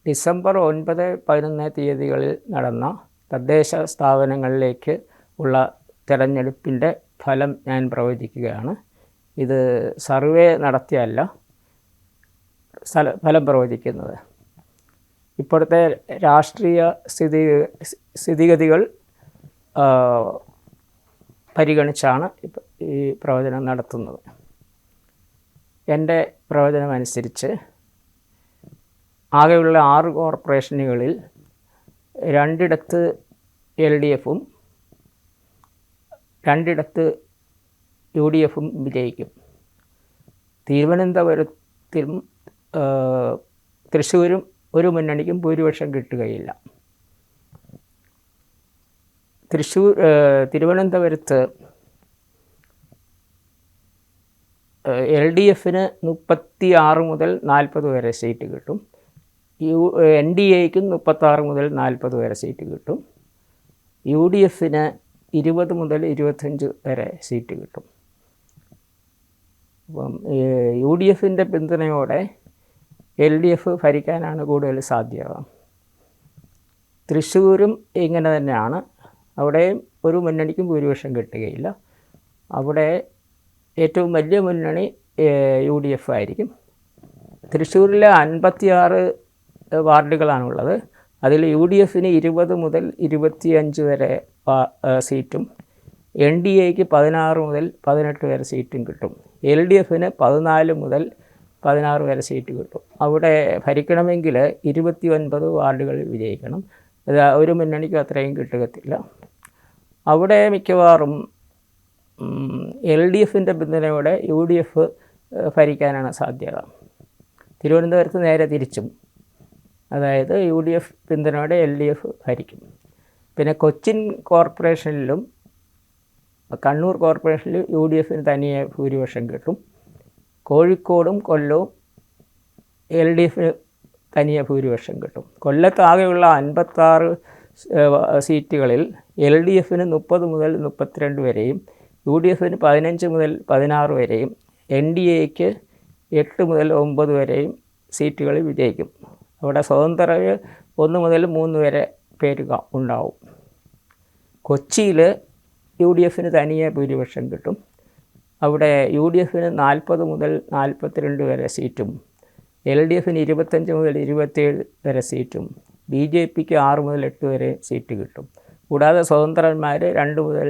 December 9, 11 തീയതികളിൽ നടന്ന തദ്ദേശ സ്ഥാപനങ്ങളിലേക്ക് ഉള്ള തിരഞ്ഞെടുപ്പിൻ്റെ ഫലം ഞാൻ പ്രവചിക്കുകയാണ്. ഇത് സർവേ നടത്തിയല്ല ഫലം പ്രവചിക്കുന്നത്. ഇപ്പോഴത്തെ രാഷ്ട്രീയ സ്ഥിതിഗതികൾ പരിഗണിച്ചാണ് ഈ പ്രവചനം നടത്തുന്നത്. എൻ്റെ പ്രവചനമനുസരിച്ച് ആകെയുള്ള 6 കോർപ്പറേഷനുകളിൽ 2 LDFും 2 UDFും വിജയിക്കും. തിരുവനന്തപുരത്തിലും തൃശ്ശൂരും ഒരു മുന്നണിക്കും ഭൂരിപക്ഷം കിട്ടുകയില്ല. തിരുവനന്തപുരത്ത് LDFന് 36 മുതൽ 40 വരെ സീറ്റ് കിട്ടും. NDAയ്ക്കും 36 മുതൽ 40 വരെ സീറ്റ് കിട്ടും. UDFന് 20 മുതൽ 25 വരെ സീറ്റ് കിട്ടും. അപ്പം UDFിൻ്റെ പിന്തുണയോടെ LDF ഭരിക്കാനാണ് കൂടുതൽ സാധ്യത. തൃശ്ശൂരും ഇങ്ങനെ തന്നെയാണ്. അവിടെയും ഒരു മുന്നണിക്കും ഭൂരിപക്ഷം കിട്ടുകയില്ല. അവിടെ ഏറ്റവും വലിയ മുന്നണി UDF ആയിരിക്കും. തൃശ്ശൂരിലെ 56 വാർഡുകളാണുള്ളത്. അതിൽ UDFന് 20 മുതൽ 25 വരെ സീറ്റും NDAയ്ക്ക് 16 മുതൽ 18 വരെ സീറ്റും കിട്ടും. LDFന് 14 മുതൽ 16 വരെ സീറ്റ് കിട്ടും. അവിടെ ഭരിക്കണമെങ്കിൽ 29 വാർഡുകളിൽ വിജയിക്കണം. അത് ഒരു മുന്നണിക്കും അത്രയും കിട്ടുകയില്ല. അവിടെ മിക്കവാറും LDFിൻ്റെ പിന്തുണയോടെ UDF ഭരിക്കാനാണ് സാധ്യത. തിരുവനന്തപുരത്ത് നേരെ തിരിച്ചും, അതായത് UDF പിന്തുണയോടെ LDF ഭരിക്കും. പിന്നെ കൊച്ചിൻ കോർപ്പറേഷനിലും കണ്ണൂർ കോർപ്പറേഷനിലും UDFന് തനിയെ ഭൂരിപക്ഷം കിട്ടും. കോഴിക്കോടും കൊല്ലവും LDFന് തനിയെ ഭൂരിപക്ഷം കിട്ടും. കൊല്ലത്താകെയുള്ള 56 സീറ്റുകളിൽ LDFന് 30 മുതൽ 32 വരെയും UDFന് 15 മുതൽ 16 വരെയും NDAയ്ക്ക് 8 മുതൽ 9 വരെയും സീറ്റുകളിൽ വിജയിക്കും. അവിടെ സ്വതന്ത്രർ 1 മുതൽ 3 വരെ പേര് ഉണ്ടാവും. കൊച്ചിയിൽ UDFന് തനിയെ ഭൂരിപക്ഷം കിട്ടും. അവിടെ UDFന് 40 മുതൽ 42 വരെ സീറ്റും LDFന് 25 മുതൽ 27 വരെ സീറ്റും BJPക്ക് 6 മുതൽ 8 വരെ സീറ്റ് കിട്ടും. കൂടാതെ സ്വതന്ത്രന്മാർ 2 മുതൽ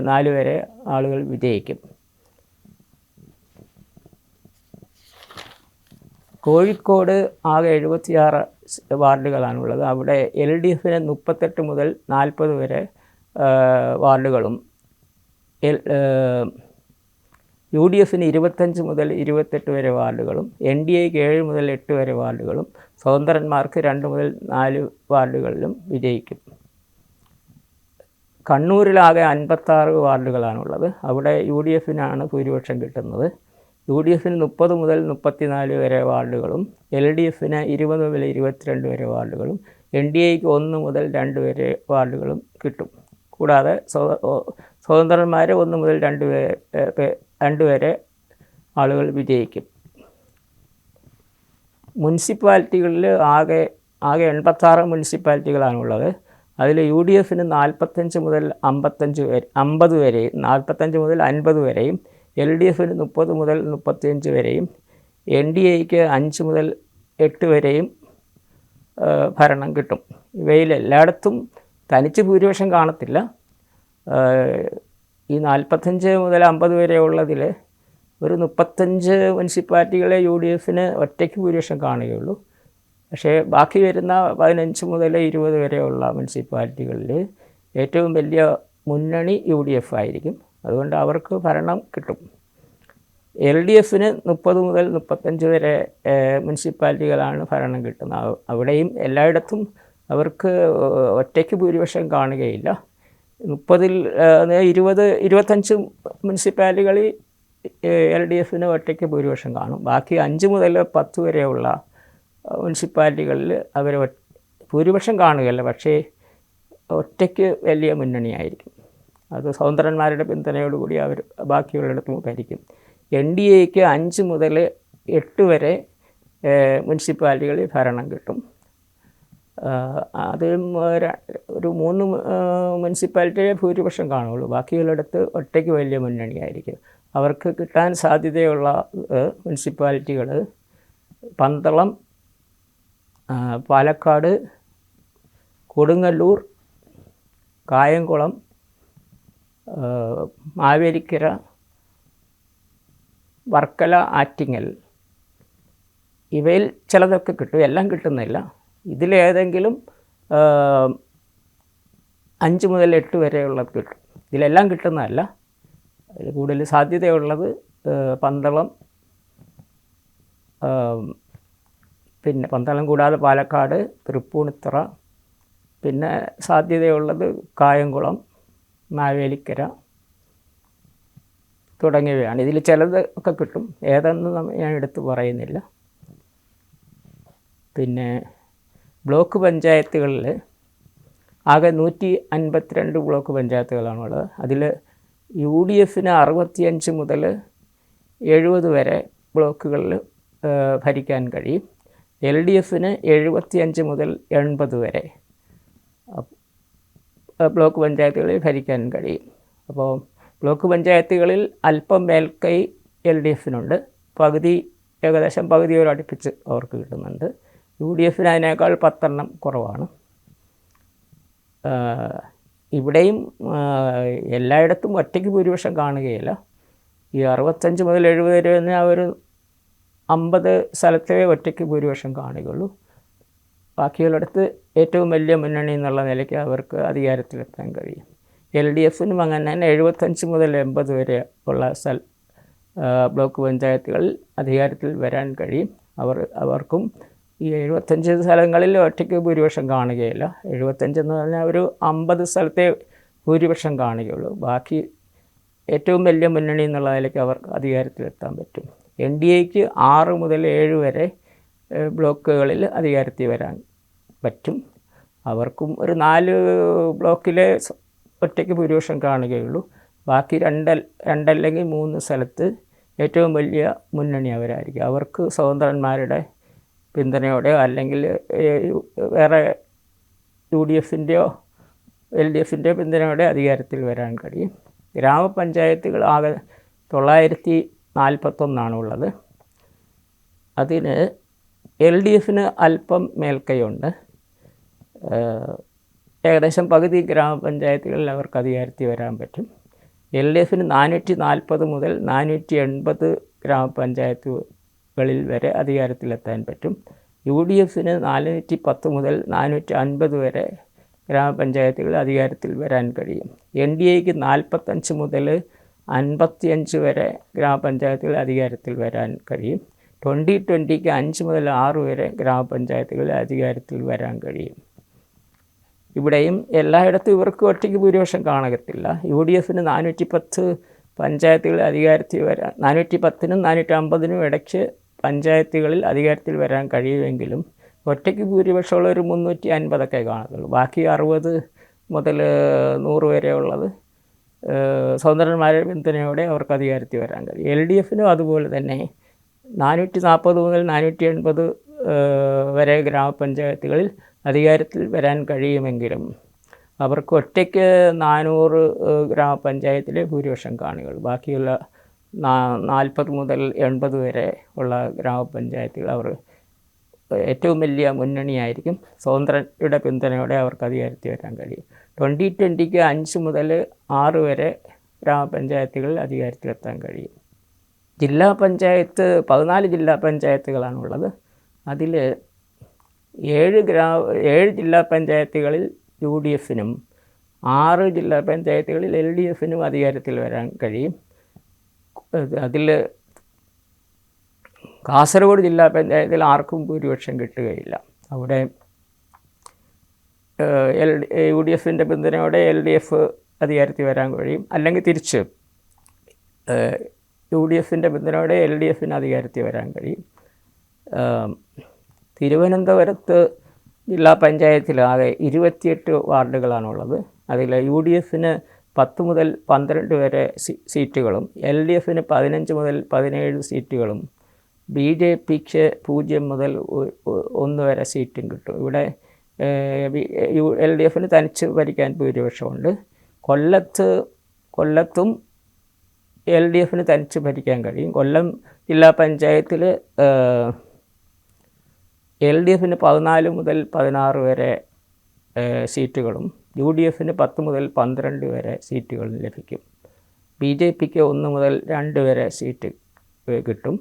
4 വരെ ആളുകൾ വിജയിക്കും. കോഴിക്കോട് ആകെ 76 വാർഡുകളാണുള്ളത്. അവിടെ LDFന് 38 മുതൽ 40 വരെ വാർഡുകളും UDFന് 25 മുതൽ 28 വരെ വാർഡുകളും NDAയ്ക്ക് 7 മുതൽ 8 വരെ വാർഡുകളും സ്വതന്ത്രന്മാർക്ക് 2 മുതൽ 4 വാർഡുകളിലും വിജയിക്കും. കണ്ണൂരിലാകെ 56 വാർഡുകളാണുള്ളത്. അവിടെ UDFനാണ് ഭൂരിപക്ഷം കിട്ടുന്നത്. UDFന് 30 മുതൽ 34 വരെ വാർഡുകളും LDFന് 20 മുതൽ 22 വരെ വാർഡുകളും NDAയ്ക്ക് 1 മുതൽ 2 വരെ വാർഡുകളും കിട്ടും. കൂടാതെ സ്വതന്ത്രന്മാർ 1 മുതൽ 2 വരെ ആളുകൾ വിജയിക്കും. മുനിസിപ്പാലിറ്റികളിൽ ആകെ 86 മുനിസിപ്പാലിറ്റികളാണുള്ളത്. അതിൽ UDFന് 45 മുതൽ 50 വരെയും 45 മുതൽ 50 വരെയും LDFന് 30 മുതൽ 35 വരെയും NDAയ്ക്ക് 5 മുതൽ 8 വരെയും ഭരണം കിട്ടും. ഇവയിൽ എല്ലായിടത്തും തനിച്ച് ഭൂരിപക്ഷം കാണത്തില്ല. ഈ 45 മുതൽ 50 വരെ ഉള്ളതിൽ ഒരു 35 മുനിസിപ്പാലിറ്റികളെ UDFന് ഒറ്റയ്ക്ക് ഭൂരിപക്ഷം കാണുകയുള്ളൂ. പക്ഷേ ബാക്കി വരുന്ന 15 മുതൽ 20 വരെയുള്ള മുനിസിപ്പാലിറ്റികളിൽ ഏറ്റവും വലിയ മുന്നണി UDF ആയിരിക്കും. അതുകൊണ്ട് അവർക്ക് ഭരണം കിട്ടും. LDFന് 30 മുതൽ 35 വരെ മുനിസിപ്പാലിറ്റികളാണ് ഭരണം കിട്ടുന്നത്. അവിടെയും എല്ലായിടത്തും അവർക്ക് ഒറ്റയ്ക്ക് ഭൂരിപക്ഷം കാണുകയില്ല. 25 മുനിസിപ്പാലിറ്റികളിൽ LDFന് ഒറ്റയ്ക്ക് ഭൂരിപക്ഷം കാണും. ബാക്കി 5 മുതൽ 10 വരെയുള്ള മുനിസിപ്പാലിറ്റികളിൽ അവർ ഭൂരിപക്ഷം കാണുകയല്ല, പക്ഷേ ഒറ്റയ്ക്ക് വലിയ മുന്നണിയായിരിക്കും. അത് സ്വതന്ത്രന്മാരുടെ പിന്തുണയോടുകൂടി അവർ ബാക്കിയുള്ളിടത്തും ഭരിക്കും. NDAയ്ക്ക് 5 മുതൽ 8 വരെ മുനിസിപ്പാലിറ്റികളിൽ ഭരണം കിട്ടും. അതിലും ഒരു 3 മുനിസിപ്പാലിറ്റിയെ ഭൂരിപക്ഷം കാണുള്ളൂ. ബാക്കിയുള്ളിടത്ത് ഒറ്റയ്ക്ക് വലിയ മുന്നണിയായിരിക്കും. അവർക്ക് കിട്ടാൻ സാധ്യതയുള്ള മുനിസിപ്പാലിറ്റികൾ പന്തളം, പാലക്കാട്, കൊടുങ്ങല്ലൂർ, കായംകുളം, മാവേലിക്കര, വർക്കല, ആറ്റിങ്ങൽ, ഇവയിൽ ചിലതൊക്കെ കിട്ടും. എല്ലാം കിട്ടുന്നില്ല. ഇതിലേതെങ്കിലും 5 മുതൽ 8 വരെയുള്ളത് കിട്ടും. ഇതിലെല്ലാം കിട്ടുന്നതല്ല. അതിൽ കൂടുതൽ സാധ്യതയുള്ളത് പന്തളം, പിന്നെ പന്തളം കൂടാതെ പാലക്കാട്, തൃപ്പൂണിത്തുറ, പിന്നെ സാധ്യതയുള്ളത് കായംകുളം, മാവേലിക്കര തുടങ്ങിയവയാണ്. ഇതിൽ ചിലത് ഒക്കെ കിട്ടും. ഏതെന്ന് ഞാൻ എടുത്ത് പറയുന്നില്ല. പിന്നെ ബ്ലോക്ക് പഞ്ചായത്തുകളിൽ ആകെ 152 ബ്ലോക്ക് പഞ്ചായത്തുകളാണുള്ളത്. അതിൽ UDF 65 മുതൽ 70 വരെ ബ്ലോക്കുകളിൽ ഭരിക്കാൻ കഴിയും. LDF 75 മുതൽ 80 വരെ ബ്ലോക്ക് പഞ്ചായത്തുകളിൽ ഭരിക്കാൻ കഴിയും. അപ്പോൾ ബ്ലോക്ക് പഞ്ചായത്തുകളിൽ അല്പം മേൽക്കൈ LDF ഏകദേശം പകുതിയോടടുപ്പിച്ച് അവർക്ക് കിട്ടുന്നുണ്ട്. UDF അതിനേക്കാൾ 10 എണ്ണം കുറവാണ്. ഇവിടെയും എല്ലായിടത്തും ഒറ്റയ്ക്ക് ഭൂരിപക്ഷം കാണുകയില്ല. ഈ 65 മുതൽ 70 വരെ തന്നെ ഒരു 50 സ്ഥലത്തേ ഒറ്റയ്ക്ക് ഭൂരിപക്ഷം കാണുകയുള്ളൂ. ബാക്കിയുള്ളിടത്ത് ഏറ്റവും വലിയ മുന്നണി എന്നുള്ള നിലയ്ക്ക് അവർക്ക് അധികാരത്തിലെത്താൻ കഴിയും. LDF അങ്ങനെ തന്നെ 75 മുതൽ 80 വരെ ഉള്ള ബ്ലോക്ക് പഞ്ചായത്തുകളിൽ അധികാരത്തിൽ വരാൻ കഴിയും. അവർക്കും ഈ 75 സ്ഥലങ്ങളിൽ ഒറ്റയ്ക്ക് ഭൂരിപക്ഷം കാണുകയില്ല. 75 എന്ന് പറഞ്ഞാൽ ഒരു 50 സ്ഥലത്തെ ഭൂരിപക്ഷം കാണുകയുള്ളൂ. ബാക്കി ഏറ്റവും വലിയ മുന്നണി എന്നുള്ള നിലയ്ക്ക് അവർക്ക് അധികാരത്തിലെത്താൻ പറ്റും. NDAക്ക് 6 മുതൽ 7 വരെ ബ്ലോക്കുകളിൽ അധികാരത്തിൽ വരാൻ പറ്റും. അവർക്കും ഒരു 4 ബ്ലോക്കിലെ ഒറ്റയ്ക്ക് ഭൂരിപക്ഷം കാണുകയുള്ളൂ. ബാക്കി 2 അല്ലെങ്കിൽ 3 സ്ഥലത്ത് ഏറ്റവും വലിയ മുന്നണി അവരായിരിക്കും. അവർക്ക് സ്വതന്ത്രന്മാരുടെ പിന്തുണയോടെയോ അല്ലെങ്കിൽ വേറെ UDFൻ്റെയോ LDFൻ്റെയോ പിന്തുണയോടെ അധികാരത്തിൽ വരാൻ കഴിയും. ഗ്രാമപഞ്ചായത്തുകൾ ആകെ 941 ഉള്ളത്. അതിന് LDF അല്പം മേൽക്കൈയുണ്ട്. ഏകദേശം പകുതി ഗ്രാമപഞ്ചായത്തുകളിൽ അവർക്ക് അധികാരത്തിൽ വരാൻ പറ്റും. LDF 440 മുതൽ 480 ഗ്രാമപഞ്ചായത്തുകളിൽ വരെ അധികാരത്തിലെത്താൻ പറ്റും. UDF 410 മുതൽ 450 വരെ ഗ്രാമപഞ്ചായത്തുകളിൽ അധികാരത്തിൽ വരാൻ കഴിയും. NDAക്ക് 45 മുതൽ 55 വരെ ഗ്രാമപഞ്ചായത്തുകളിൽ അധികാരത്തിൽ വരാൻ കഴിയും. 2020ക്ക് 5 മുതൽ 6 വരെ ഗ്രാമപഞ്ചായത്തുകളിൽ അധികാരത്തിൽ വരാൻ കഴിയും. ഇവിടെയും എല്ലായിടത്തും ഇവർക്ക് ഒറ്റയ്ക്ക് ഭൂരിപക്ഷം കാണത്തില്ല. UDF 410 പഞ്ചായത്തുകളിൽ അധികാരത്തിൽ വരാൻ 410നും 450നും ഇടയ്ക്ക് പഞ്ചായത്തുകളിൽ അധികാരത്തിൽ വരാൻ കഴിയുമെങ്കിലും ഒറ്റയ്ക്ക് ഭൂരിപക്ഷമുള്ള ഒരു 350ഒക്കെ കാണത്തുള്ളൂ. ബാക്കി 60 മുതൽ 100 വരെ ഉള്ളത് സ്വതന്ത്രന്മാരുടെ പിന്തുണയോടെ അവർക്ക് അധികാരത്തിൽ വരാൻ കഴിയും. LDF അതുപോലെ തന്നെ 440 മുതൽ 480 വരെ ഗ്രാമപഞ്ചായത്തുകളിൽ അധികാരത്തിൽ വരാൻ കഴിയുമെങ്കിലും അവർക്ക് ഒറ്റയ്ക്ക് 400 ഗ്രാമപഞ്ചായത്തിലെ ഭൂരിപക്ഷം കാണുകയുള്ളൂ. ബാക്കിയുള്ള 40 മുതൽ 80 വരെ ഉള്ള ഗ്രാമപഞ്ചായത്തുകൾ അവർ ഏറ്റവും വലിയ മുന്നണിയായിരിക്കും. സ്വതന്ത്രരുടെ പിന്തുണയോടെ അവർക്ക് അധികാരത്തിൽ വരാൻ കഴിയും. 2020ക്ക് 5 മുതൽ 6 വരെ ഗ്രാമപഞ്ചായത്തുകളിൽ അധികാരത്തിലെത്താൻ കഴിയും. ജില്ലാ പഞ്ചായത്ത് 14 ജില്ലാ പഞ്ചായത്തുകളാണുള്ളത്. അതിൽ 7 ജില്ലാ പഞ്ചായത്തുകളിൽ UDFനും 6 ജില്ലാ പഞ്ചായത്തുകളിൽ LDFനും അധികാരത്തിൽ വരാൻ കഴിയും. അതിൽ കാസർഗോഡ് ജില്ലാ പഞ്ചായത്തിൽ ആർക്കും ഭൂരിപക്ഷം കിട്ടുകയില്ല. അവിടെ UDFൻ്റെ പിന്തുണയോടെ LDF അധികാരത്തിൽ വരാൻ കഴിയും. അല്ലെങ്കിൽ തിരിച്ച് UDFൻ്റെ പിന്തുണയോടെ LDFന് അധികാരത്തിൽ വരാൻ കഴിയും. തിരുവനന്തപുരത്ത് ജില്ലാ പഞ്ചായത്തിൽ ആകെ 28 വാർഡുകളാണുള്ളത്. അതിൽ UDFന് 10 മുതൽ 12 വരെ സീറ്റുകളും LDFന് 15 മുതൽ 17 സീറ്റുകളും BJPക്ക് 0 മുതൽ 1 വരെ സീറ്റും കിട്ടും. ഇവിടെ LDFന് തനിച്ച് ഭരിക്കാൻ ഭൂരിപക്ഷമുണ്ട്. കൊല്ലത്തും LDFന് തനിച്ച് ഭരിക്കാൻ കഴിയും. കൊല്ലം ജില്ലാ പഞ്ചായത്തിൽ LDFന് 14 മുതൽ 16 വരെ സീറ്റുകളും UDFന് 10 മുതൽ 12 വരെ സീറ്റുകളും ലഭിക്കും. BJPക്ക് 1 മുതൽ 2 വരെ സീറ്റ് കിട്ടും.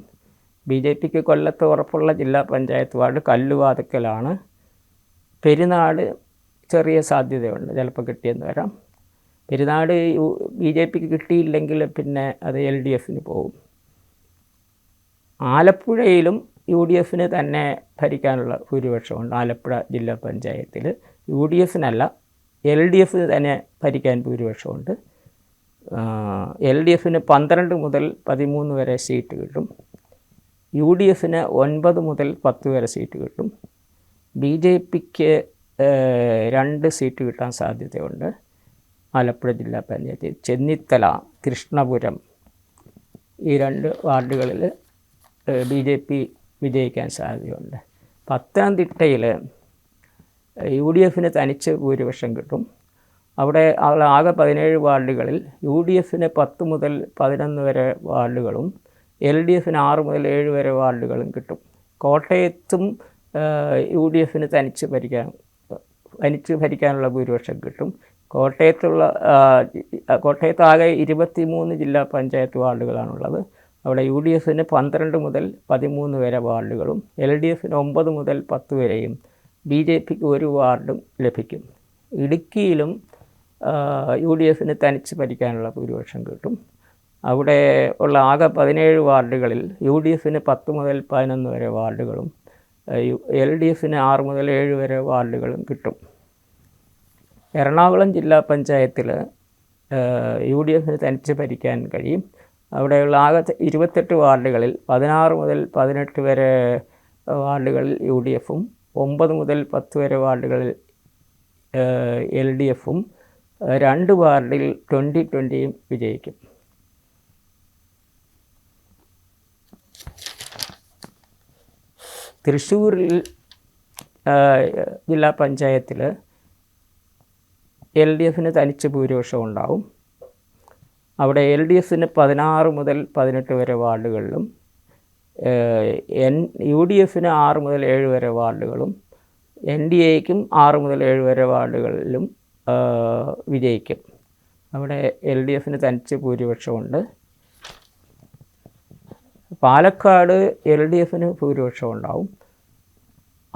BJPക്ക് കൊല്ലത്ത് ഉറപ്പുള്ള ജില്ലാ പഞ്ചായത്ത് വാർഡ് കല്ലുവാതുക്കലാണ്. പെരുന്നാട് ചെറിയ സാധ്യതയുണ്ട്, ചിലപ്പോൾ കിട്ടിയെന്ന് വരാം. പെരുന്നാട് BJPക്ക് കിട്ടിയില്ലെങ്കിൽ പിന്നെ അത് LDFന് പോകും. ആലപ്പുഴയിലും UDFന് തന്നെ ഭരിക്കാനുള്ള ഭൂരിപക്ഷമുണ്ട്. ആലപ്പുഴ ജില്ലാ പഞ്ചായത്തിൽ UDFനല്ല LDFന് തന്നെ ഭരിക്കാൻ ഭൂരിപക്ഷമുണ്ട്. LDFന് 12 മുതൽ 13 വരെ സീറ്റ് കിട്ടും. UDFന് 9 മുതൽ 10 വരെ സീറ്റ് കിട്ടും. BJPക്ക് 2 സീറ്റ് കിട്ടാൻ സാധ്യതയുണ്ട്. ആലപ്പുഴ ജില്ലാ പഞ്ചായത്തിൽ ചെന്നിത്തല, കൃഷ്ണപുരം ഈ 2 വാർഡുകളിൽ BJP വിജയിക്കാൻ സാധ്യതയുണ്ട്. പത്തനംതിട്ടയിൽ UDFന് തനിച്ച് ഭൂരിപക്ഷം കിട്ടും. അവിടെ ആകെ 17 വാർഡുകളിൽ UDFന് 10 മുതൽ 11 വരെ വാർഡുകളും LDFന് 6 മുതൽ 7 വരെ വാർഡുകളും കിട്ടും. കോട്ടയത്തും UDFന് തനിച്ച് ഭരിക്കാനുള്ള ഭൂരിപക്ഷം കിട്ടും. കോട്ടയത്ത് ആകെ 23 ജില്ലാ പഞ്ചായത്ത് വാർഡുകളാണുള്ളത്. അവിടെ UDFന് 12 മുതൽ 13 വരെ വാർഡുകളും LDFന് 9 മുതൽ 10 വരെയും BJPക്ക് 1 വാർഡും ലഭിക്കും. ഇടുക്കിയിലും UDFന് തനിച്ച് ഭരിക്കാനുള്ള ഭൂരിപക്ഷം കിട്ടും. അവിടെ ഉള്ള ആകെ 17 വാർഡുകളിൽ UDFന് 10 മുതൽ 11 വരെ വാർഡുകളും LDFന് 6 മുതൽ 7 വരെ വാർഡുകളും കിട്ടും. എറണാകുളം ജില്ലാ പഞ്ചായത്തിൽ UDFന് തനിച്ച് ഭരിക്കാൻ കഴിയും. അവിടെയുള്ള ആകെ 28 വാർഡുകളിൽ 16 മുതൽ 18 വരെ വാർഡുകളിൽ UDFും 9 മുതൽ 10 വരെ വാർഡുകളിൽ LDFും 2 വാർഡിൽ 20-20യും വിജയിക്കും. തൃശ്ശൂരിൽ ജില്ലാ പഞ്ചായത്തിൽ LDFന് തനിച്ച് ഭൂരിപക്ഷം ഉണ്ടാവും. അവിടെ LDFന് 16 മുതൽ 18 വരെ വാർഡുകളിലും UDFന് 6 മുതൽ 7 വരെ വാർഡുകളും NDAയ്ക്കും 6 മുതൽ 7 വരെ വാർഡുകളിലും വിജയിക്കും. അവിടെ LDFന് തനിച്ച് ഭൂരിപക്ഷമുണ്ട്. പാലക്കാട് LDFന് ഭൂരിപക്ഷം ഉണ്ടാവും.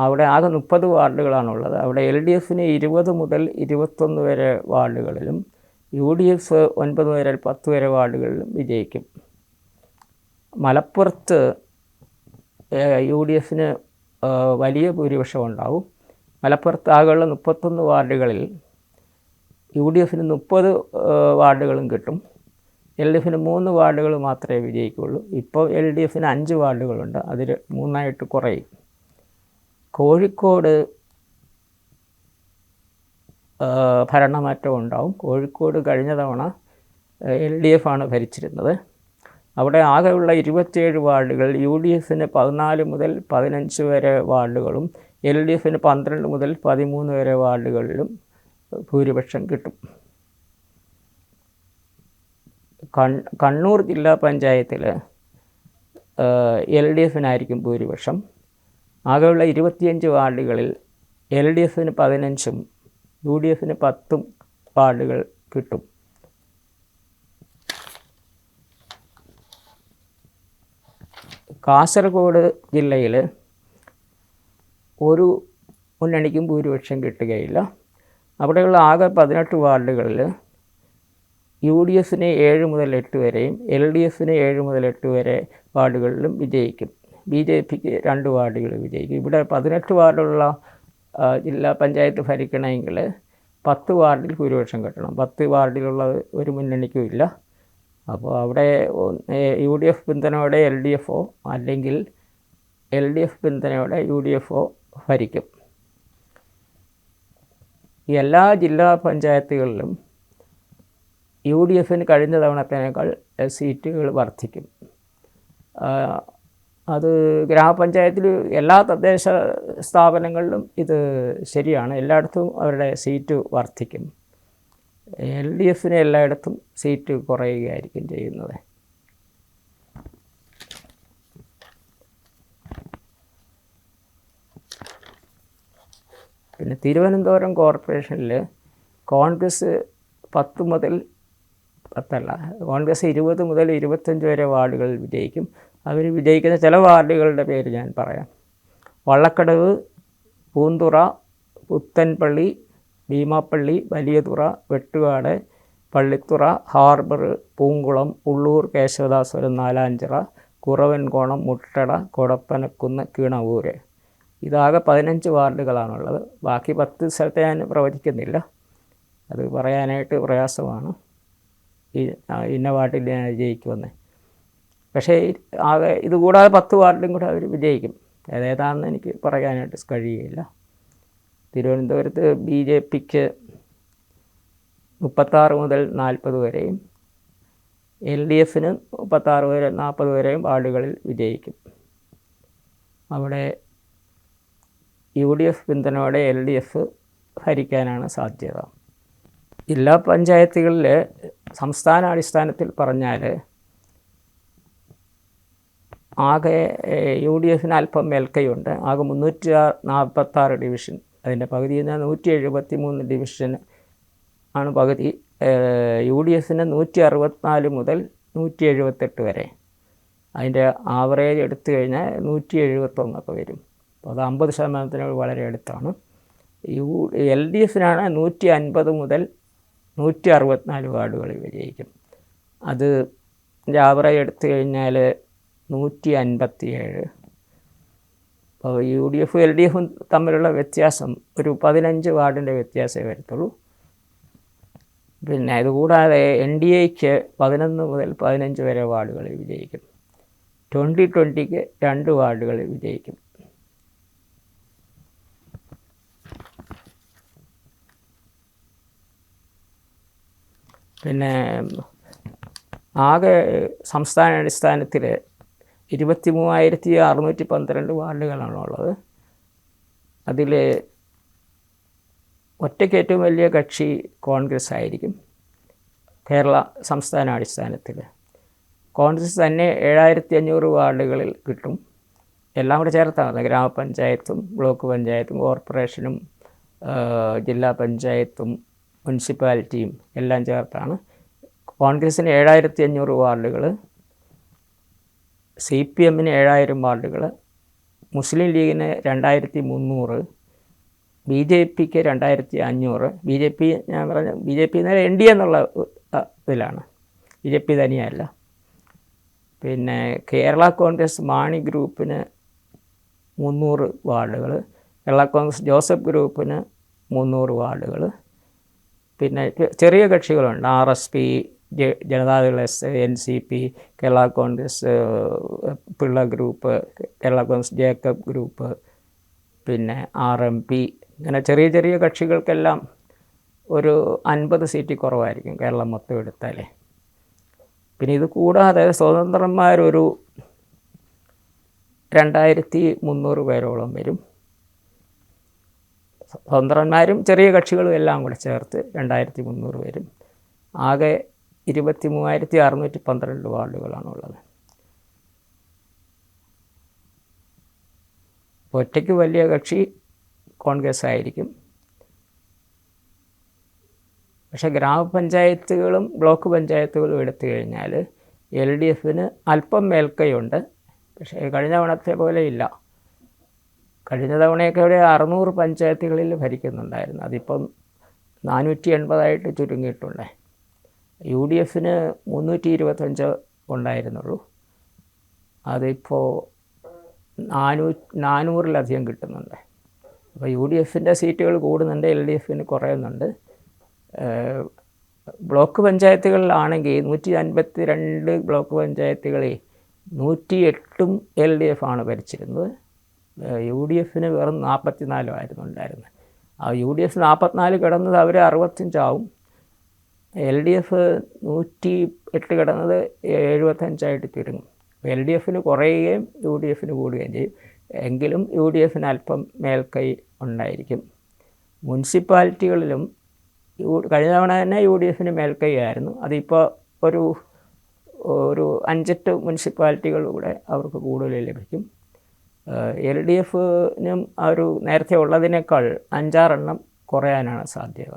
അവിടെ ആകെ 30 വാർഡുകളാണുള്ളത്. അവിടെ LDFന് 20 മുതൽ 21 വരെ വാർഡുകളിലും UDF 9 മുതൽ 10 വരെ വാർഡുകളിലും വിജയിക്കും. മലപ്പുറത്ത് UDFന് വലിയ ഭൂരിപക്ഷം ഉണ്ടാവും. മലപ്പുറത്ത് ആകെയുള്ള 31 വാർഡുകളിൽ UDFന് 30 വാർഡുകളും കിട്ടും. LDFന് 3 വാർഡുകൾ മാത്രമേ വിജയിക്കുകയുള്ളൂ. ഇപ്പോൾ LDFന് 5 വാർഡുകളുണ്ട്, അതിൽ 3ആയിട്ട് കുറയും. കോഴിക്കോട് ഭരണമാറ്റം ഉണ്ടാവും. കോഴിക്കോട് കഴിഞ്ഞ തവണ LDF ആണ് ഭരിച്ചിരുന്നത്. അവിടെ ആകെയുള്ള 27 വാർഡുകൾ UDFന് 14 മുതൽ 15 വരെ വാർഡുകളും LDFന് 12 മുതൽ 13 വരെ വാർഡുകളിലും ഭൂരിപക്ഷം കിട്ടും. കണ്ണൂർ ജില്ലാ പഞ്ചായത്തിൽ LDFനായിരിക്കും ഭൂരിപക്ഷം. ആകെയുള്ള 25 വാർഡുകളിൽ LDFന് 15ഉം UDFന് 10ഉം വാർഡുകൾ കിട്ടും. കാസർഗോഡ് ജില്ലയിൽ ഒരു മുന്നണിക്കും ഭൂരിപക്ഷം കിട്ടുകയില്ല. അവിടെയുള്ള ആകെ 18 വാർഡുകളിൽ UDFന് 7 മുതൽ 8 വരെയും LDFന് 7 മുതൽ 8 വരെ വാർഡുകളിലും വിജയിക്കും. BJPക്ക് 2 വാർഡുകൾ വിജയിക്കും. ഇവിടെ 18 വാർഡുള്ള ജില്ലാ പഞ്ചായത്ത് ഭരിക്കണമെങ്കിൽ 10 വാർഡിൽ ഭൂരിപക്ഷം കിട്ടണം. 10 വാർഡിലുള്ള ഒരു മുന്നണിക്കും ഇല്ല. അപ്പോൾ അവിടെ UDF പിന്തുണയോടെ LDFോ അല്ലെങ്കിൽ LDF പിന്തുണയോടെ UDFോ ഭരിക്കും. എല്ലാ ജില്ലാ പഞ്ചായത്തുകളിലും UDFന് കഴിഞ്ഞ തവണത്തേക്കാൾ സീറ്റുകൾ വർദ്ധിക്കും. അത് ഗ്രാമപഞ്ചായത്തിൽ എല്ലാ തദ്ദേശ സ്ഥാപനങ്ങളിലും ഇത് ശരിയാണ്. എല്ലായിടത്തും അവരുടെ സീറ്റ് വർദ്ധിക്കും. LDF എല്ലായിടത്തും സീറ്റ് കുറയുകയായിരിക്കും ചെയ്യുന്നത്. പിന്നെ തിരുവനന്തപുരം കോർപ്പറേഷനിൽ കോൺഗ്രസ് 10 മുതൽ 20 മുതൽ 25 വരെ വാർഡുകളിൽ വിജയിക്കും. അവർ വിജയിക്കുന്ന ചില വാർഡുകളുടെ പേര് ഞാൻ പറയാം. വള്ളക്കടവ്, പൂന്തുറ, പുത്തൻപള്ളി, ഭീമാപ്പള്ളി, വലിയതുറ, വെട്ടുകാട്, പള്ളിത്തുറ, ഹാർബർ, പൂങ്കുളം, ഉള്ളൂർ, കേശവദാസുരം, നാലാഞ്ചിറ, കുറവൻകോണം, മുട്ടട, കൊടപ്പനക്കുന്ന്, കിണവൂര്. ഇതാകെ 15 വാർഡുകളാണുള്ളത്. ബാക്കി 10 സ്ഥലത്തെ ഞാൻ പ്രവചിക്കുന്നില്ല, അത് പറയാനായിട്ട് പ്രയാസമാണ്. ഇന്ന വാർഡിൽ ഞാൻ വിജയിക്കുമെന്ന്. പക്ഷേ ആകെ ഇതുകൂടാതെ 10 വാർഡിലും കൂടെ അവർ വിജയിക്കും. അതേതാണെന്ന് എനിക്ക് പറയാനായിട്ട് കഴിയുകയില്ല. തിരുവനന്തപുരത്ത് BJPക്ക് 36 മുതൽ 40 വരെയും LDFന് 36 വരെ 40 വരെയും വാർഡുകളിൽ വിജയിക്കും. അവിടെ UDF പിന്തുണയോടെ LDF ഭരിക്കാനാണ് സാധ്യത. ജില്ലാ പഞ്ചായത്തുകളിൽ സംസ്ഥാന അടിസ്ഥാനത്തിൽ പറഞ്ഞാൽ ആകെ UDFന് അല്പം മേൽക്കൈയുണ്ട്. ആകെ 346 ഡിവിഷൻ. അതിൻ്റെ പകുതി 173 ഡിവിഷൻ ആണ് പകുതി. UDFന് 164 മുതൽ 178 വരെ. അതിൻ്റെ ആവറേജ് എടുത്തു കഴിഞ്ഞാൽ 171 വരും. അപ്പോൾ അത് 50% വളരെ അടുത്താണ്. LDFനാണ് 150 മുതൽ 164 വാർഡുകളിൽ വിജയിക്കും. അത് ആവറേജ് എടുത്തു കഴിഞ്ഞാൽ 157. അപ്പോൾ UDF LDF തമ്മിലുള്ള വ്യത്യാസം ഒരു 15 വാർഡിൻ്റെ വ്യത്യാസമേ വരത്തുള്ളൂ. പിന്നെ ഇതുകൂടാതെ NDAക്ക് 11 മുതൽ 15 വരെ വാർഡുകളിൽ വിജയിക്കും. 2020ക്ക് 2 വാർഡുകളിൽ വിജയിക്കും. പിന്നെ ആകെ സംസ്ഥാന അടിസ്ഥാനത്തിൽ 23,612 വാർഡുകളാണുള്ളത്. അതിൽ ഒറ്റയ്ക്ക് ഏറ്റവും വലിയ കക്ഷി കോൺഗ്രസ് ആയിരിക്കും. കേരള സംസ്ഥാന അടിസ്ഥാനത്തിൽ കോൺഗ്രസ് തന്നെ 7,500 വാർഡുകളിൽ കിട്ടും. എല്ലാം കൂടെ ചേർത്താണ് ഗ്രാമപഞ്ചായത്തും ബ്ലോക്ക് പഞ്ചായത്തും കോർപ്പറേഷനും ജില്ലാ പഞ്ചായത്തും മുനിസിപ്പാലിറ്റിയും എല്ലാം ചേർത്താണ്. കോൺഗ്രസ്സിന് 7,500 വാർഡുകൾ, CPMന് 7,000 വാർഡുകൾ, മുസ്ലിം ലീഗിന് 2,300, BJPക്ക് 2,500. BJP ഞാൻ പറഞ്ഞ BJP നേരെ NDA എന്നുള്ള ഇതിലാണ്, BJP തനിയല്ല. പിന്നെ കേരള കോൺഗ്രസ് മാണി ഗ്രൂപ്പിന് 300 വാർഡുകൾ, കേരള കോൺഗ്രസ് ജോസഫ് ഗ്രൂപ്പിന് 300 വാർഡുകൾ. പിന്നെ ചെറിയ കക്ഷികളുണ്ട്, RSP, Janata Dal S, NCP, Kerala Congress Pillai group, Kerala Congress Jacob group, പിന്നെ RMP. ഇങ്ങനെ ചെറിയ ചെറിയ കക്ഷികൾക്കെല്ലാം ഒരു 50 സീറ്റ് കുറവായിരിക്കും കേരളം മൊത്തം എടുത്താൽ. പിന്നെ ഇത് കൂടാതെ സ്വതന്ത്രന്മാരൊരു 2,300 പേരോളം വരും. സ്വതന്ത്രന്മാരും ചെറിയ കക്ഷികളും എല്ലാം കൂടെ ചേർത്ത് 2,300 വരും. ആകെ 23,612 വാർഡുകളാണുള്ളത്. ഒറ്റയ്ക്ക് വലിയ കക്ഷി കോൺഗ്രസ് ആയിരിക്കും. പക്ഷേ ഗ്രാമപഞ്ചായത്തുകളും ബ്ലോക്ക് പഞ്ചായത്തുകളും എടുത്തു കഴിഞ്ഞാൽ LDFന് അല്പം മേൽക്കൈയുണ്ട്. പക്ഷേ കഴിഞ്ഞ തവണത്തെ പോലെ ഇല്ല. കഴിഞ്ഞ തവണയൊക്കെ ഇവിടെ 600 പഞ്ചായത്തുകളിൽ ഭരിക്കുന്നുണ്ടായിരുന്നു. അതിപ്പം 480 ചുരുങ്ങിയിട്ടുണ്ട്. UDFന് 325 ഉണ്ടായിരുന്നുള്ളൂ. അതിപ്പോൾ 400-ലധികം കിട്ടുന്നുണ്ട്. അപ്പോൾ UDFൻ്റെ സീറ്റുകൾ കൂടുന്നുണ്ട്, LDFന് കുറയുന്നുണ്ട്. ബ്ലോക്ക് പഞ്ചായത്തുകളിലാണെങ്കിൽ 152 ബ്ലോക്ക് പഞ്ചായത്തുകളിൽ 108 LDF ആണ് ഭരിച്ചിരുന്നത്. UDFന് വെറും 44 ആയിരുന്നു ഉണ്ടായിരുന്നത്. ആ UDF 44 കിടന്നത് അവർ 65 ആവും. LDF 108 കിടന്നത് 75 ചുരുങ്ങും. എൽ ഡി എഫിന് കുറയുകയും യു ഡി എഫിന് കൂടുകയും ചെയ്യും. എങ്കിലും യു ഡി എഫിന് അല്പം മേൽക്കൈ ഉണ്ടായിരിക്കും. മുനിസിപ്പാലിറ്റികളിലും കഴിഞ്ഞ തവണ തന്നെ യു ഡി എഫിന് മേൽക്കൈ ആയിരുന്നു. അതിപ്പോൾ ഒരു 5-8 മുനിസിപ്പാലിറ്റികളിലൂടെ അവർക്ക് കൂടുതൽ ലഭിക്കും. എൽ ഡി എഫിനും ആ ഒരു നേരത്തെ ഉള്ളതിനേക്കാൾ 5-6 എണ്ണം കുറയാനാണ് സാധ്യത.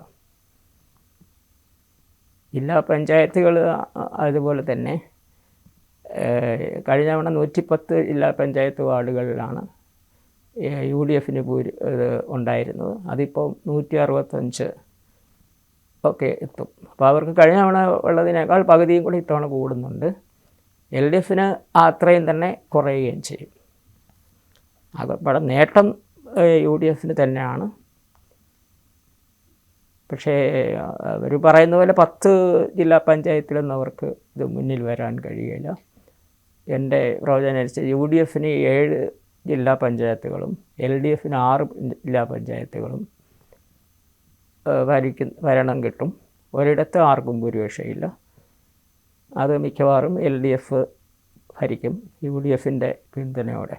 ജില്ലാ പഞ്ചായത്തുകൾ അതുപോലെ തന്നെ കഴിഞ്ഞ തവണ 110 ജില്ലാ പഞ്ചായത്ത് വാർഡുകളിലാണ് യു ഡി എഫിന് ഉണ്ടായിരുന്നത്. അതിപ്പോൾ 165 ഒക്കെ എത്തും. അപ്പോൾ അവർക്ക് കഴിഞ്ഞ തവണ ഉള്ളതിനേക്കാൾ പകുതിയും കൂടി ഇത്തവണ കൂടുന്നുണ്ട്. എൽ ഡി എഫിന് അത്രയും തന്നെ കുറയുകയും ചെയ്യും. അവിടെ നേട്ടം യു ഡി എഫിന് തന്നെയാണ്. പക്ഷേ അവർ പറയുന്ന പോലെ 10 ജില്ലാ പഞ്ചായത്തിലൊന്നും അവർക്ക് ഇത് മുന്നിൽ വരാൻ കഴിയില്ല. എൻ്റെ പ്രവചനം അനുസരിച്ച് യു ഡി എഫിന് 7 ജില്ലാ പഞ്ചായത്തുകളും എൽ ഡി എഫിന് 6 ജില്ലാ പഞ്ചായത്തുകളും ഭരണം കിട്ടും. ഒരിടത്ത് ആർക്കും ഭൂരിപക്ഷമില്ല. അത് മിക്കവാറും എൽ ഡി എഫ് ഭരിക്കും യു ഡി എഫിൻ്റെ പിന്തുണയോടെ.